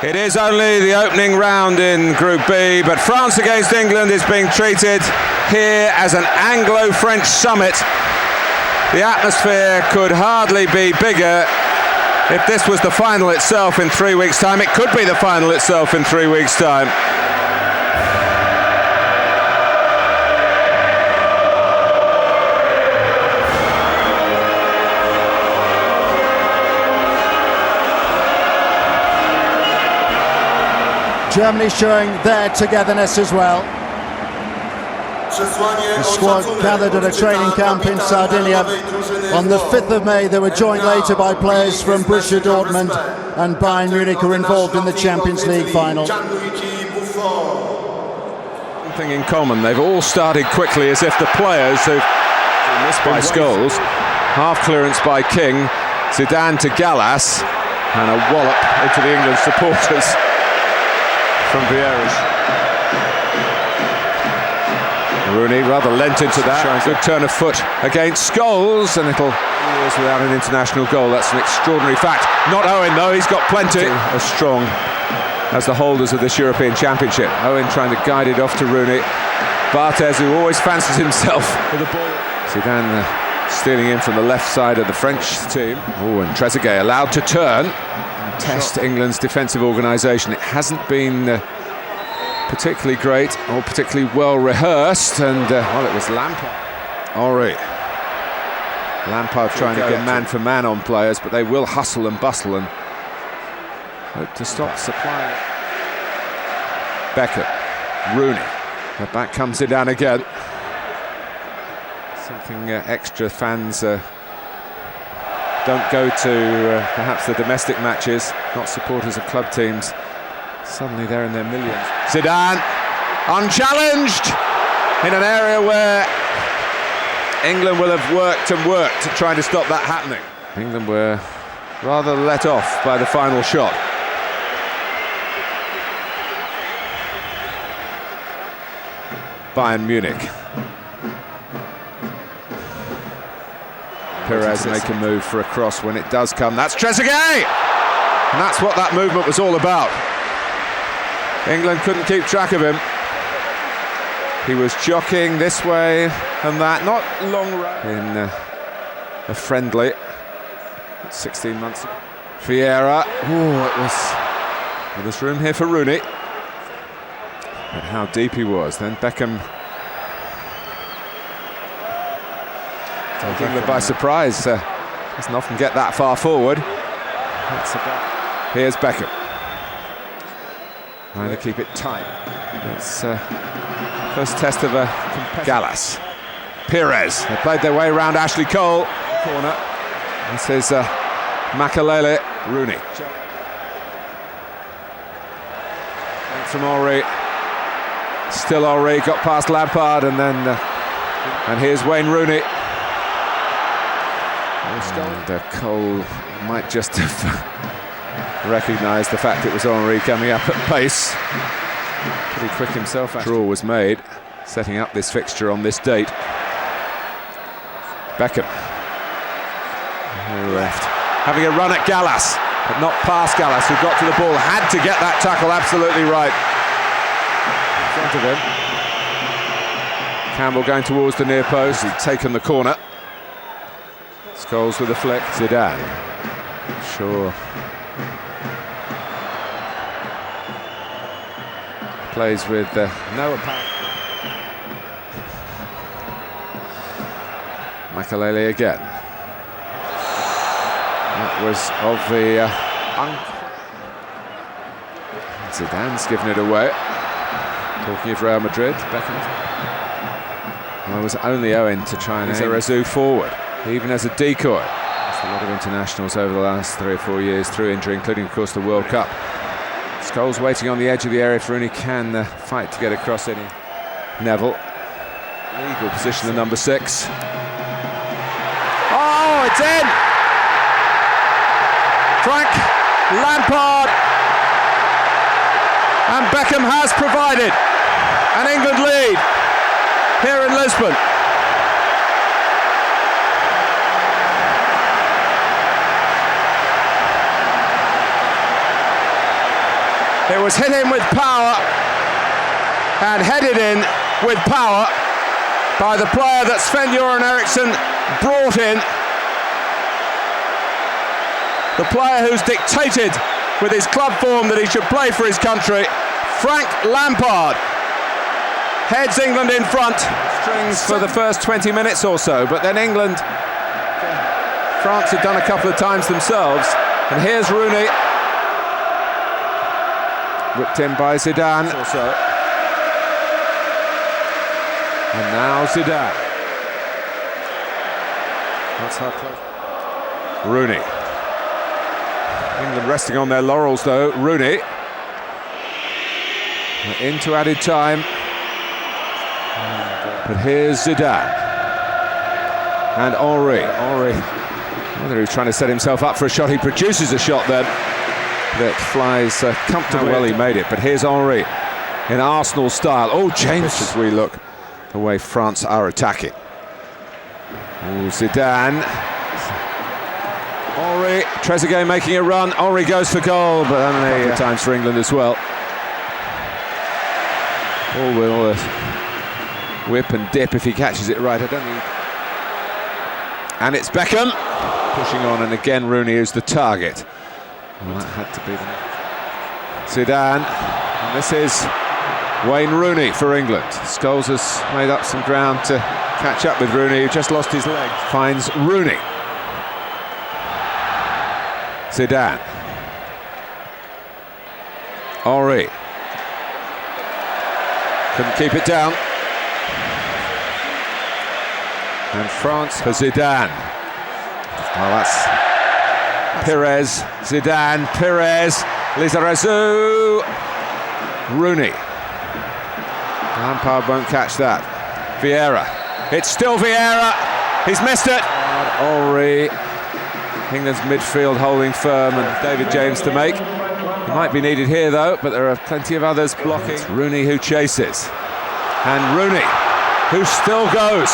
It is only the opening round in Group B, but France against England is being treated here as an Anglo-French summit. The atmosphere could hardly be bigger. If this was the final itself in 3 weeks' time, it could be the final itself in 3 weeks' time. Germany showing their togetherness as well. The squad gathered at a training camp in Sardinia. On the 5th of May, they were joined later by players from Borussia Dortmund and Bayern Munich who were involved in the Champions League final. Something in common, they've all started quickly as if the players who've been missed by Scholes, half clearance by King, Zidane to Gallas, and a wallop into the England supporters from Vieira's. Rooney rather lent into that, showing a good turn of foot against Scholes, and it'll years without an international goal. That's an extraordinary fact. Not Owen though, he's got plenty. As strong as the holders of this European Championship. Owen trying to guide it off to Rooney. Barthez, who always fancies himself with the ball. Zidane stealing in from the left side of the French team. Oh, and Trezeguet allowed to turn and test England's defensive organisation. It hasn't been particularly great or particularly well rehearsed, and well, it was Lampard. Henry. Lampard trying to get man for man on players, but they will hustle and bustle and hope to stop supply. Beckham, Rooney, but back comes Zidane again. Something extra fans don't go to perhaps the domestic matches, not supporters of club teams. Suddenly they're in their millions. Zidane, unchallenged, in an area where England will have worked and worked to try to stop that happening. England were rather let off by the final shot. Bayern Munich. Perez make a move for a cross when it does come. That's Trezeguet! And that's what that movement was all about. England couldn't keep track of him. He was jockeying this way and that, not long run. In a friendly 16 months ago. Vieira. Oh, it was. Well, there's room here for Rooney. But how deep he was. Then Beckham taking England by surprise. Doesn't often get that far forward. Here's Beckham. Trying to keep it tight. It's first test of a Gallas. Perez. They played their way around Ashley Cole. Corner. This is Makalele. Rooney. From Henry. Still Henry. Got past Lampard, and then and here's Wayne Rooney. And Cole might just have recognised the fact it was Henry coming up at pace. Pretty quick himself. Draw was made, setting up this fixture on this date. Beckham. Left. Having a run at Gallas, but not past Gallas, who got to the ball. Had to get that tackle absolutely right. In front of him. Campbell going towards the near post. He'd taken the corner. Scholes with a flick. Zidane. Sure. Plays with no apparent. Makalele again. That was of the Zidane's given it away. Talking of Real Madrid, Beckham. Well, it was only Owen to try and Zarazu forward, even as a decoy. There's a lot of internationals over the last 3 or 4 years through injury, including, of course, the World Cup. Scholes waiting on the edge of the area. If Rooney can fight to get across any. Neville. Legal position, the number 6. Oh, it's in! Frank Lampard. And Beckham has provided an England lead here in Lisbon. It was hit in with power and headed in with power by the player that Sven-Göran Eriksson brought in. The player who's dictated with his club form that he should play for his country, Frank Lampard, heads England in front. Strings for the first 20 minutes or so, but then England, France had done a couple of times themselves, and here's Rooney, whipped in by Zidane. And now Zidane. That's how close. Rooney. England resting on their laurels though. Rooney. Into added time. But here's Zidane. And Henry. Whether he's trying to set himself up for a shot, he produces a shot then that flies comfortably. How well he made it. But here's Henry in Arsenal style. Oh, James, as we look the way France are attacking. Oh, Zidane. Henry, Trezeguet making a run. Henry goes for goal, but only times for England as well. Oh, will whip and dip if he catches it right. I don't think. And it's Beckham pushing on, and again Rooney is the target. Well, that had to be Zidane. And this is Wayne Rooney for England. Scholes has made up some ground to catch up with Rooney, who just lost his leg. Finds Rooney. Zidane. Henry. Couldn't keep it down. And France for Zidane. Well, that's Pires, Zidane, Pires, Lizarazu, Rooney. Lampard won't catch that. Vieira. It's still Vieira. He's missed it. Henry. England's midfield holding firm, and David James to make. He might be needed here though, but there are plenty of others blocking. It's Rooney who chases. And Rooney, who still goes.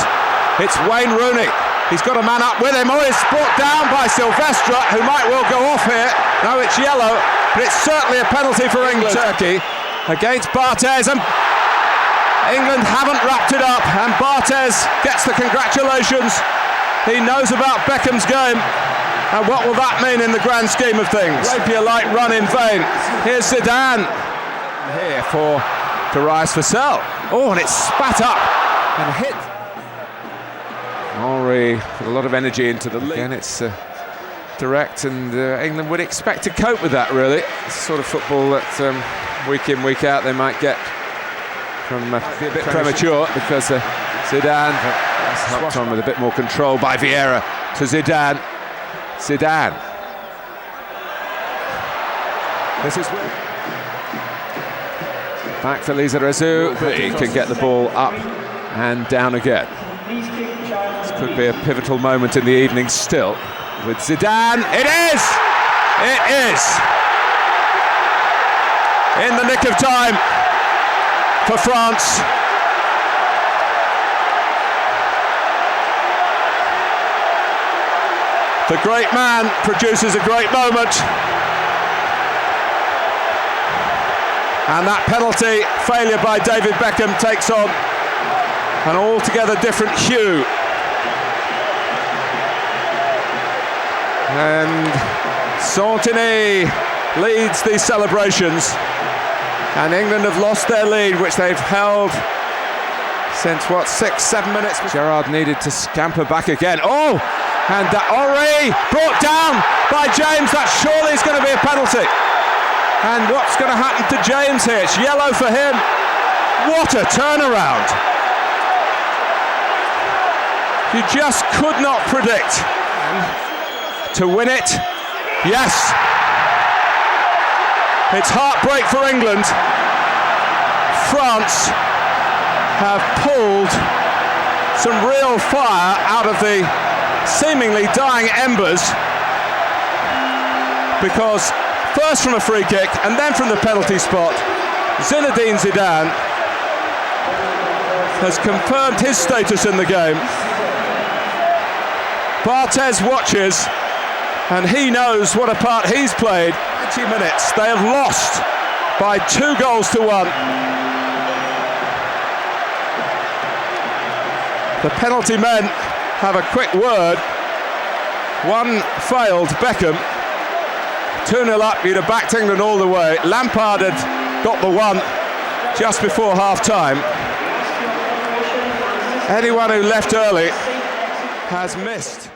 It's Wayne Rooney. He's got a man up with him. Oh, it's brought down by Silvestre, who might well go off here. No, it's yellow, but it's certainly a penalty for England. Turkey against Barthez, and England haven't wrapped it up, and Barthez gets the congratulations. He knows about Beckham's game, and what will that mean in the grand scheme of things? Rapier-like run in vain. Here's Zidane. Here for Darius Vassell. Oh, and it's spat up and hit. Henry put a lot of energy into the lead. Again, it's direct, and England would expect to cope with that, really. It's the sort of football that week in, week out they might get from be a bit premature, because Zidane helped on with a bit more control by Vieira to Zidane. Zidane. This is back for Lizarazu. He can get the ball up and down again. This could be a pivotal moment in the evening still with Zidane. It is! It is! In the nick of time for France. The great man produces a great moment. And that penalty failure by David Beckham takes on an altogether different hue. And Santini leads these celebrations. And England have lost their lead, which they've held since, 6-7 minutes? Gerrard needed to scamper back again. Oh! And Henry brought down by James. That surely is going to be a penalty. And what's going to happen to James here? It's yellow for him. What a turnaround. You just could not predict. To win it, yes. It's heartbreak for England. France have pulled some real fire out of the seemingly dying embers, because first from a free kick and then from the penalty spot, Zinedine Zidane has confirmed his status in the game. Barthez watches, and he knows what a part he's played. 20 minutes, they have lost by 2 goals to 1. The penalty men have a quick word. One failed, Beckham. 2-0 up, you'd have backed England all the way. Lampard had got the one just before half-time. Anyone who left early has missed.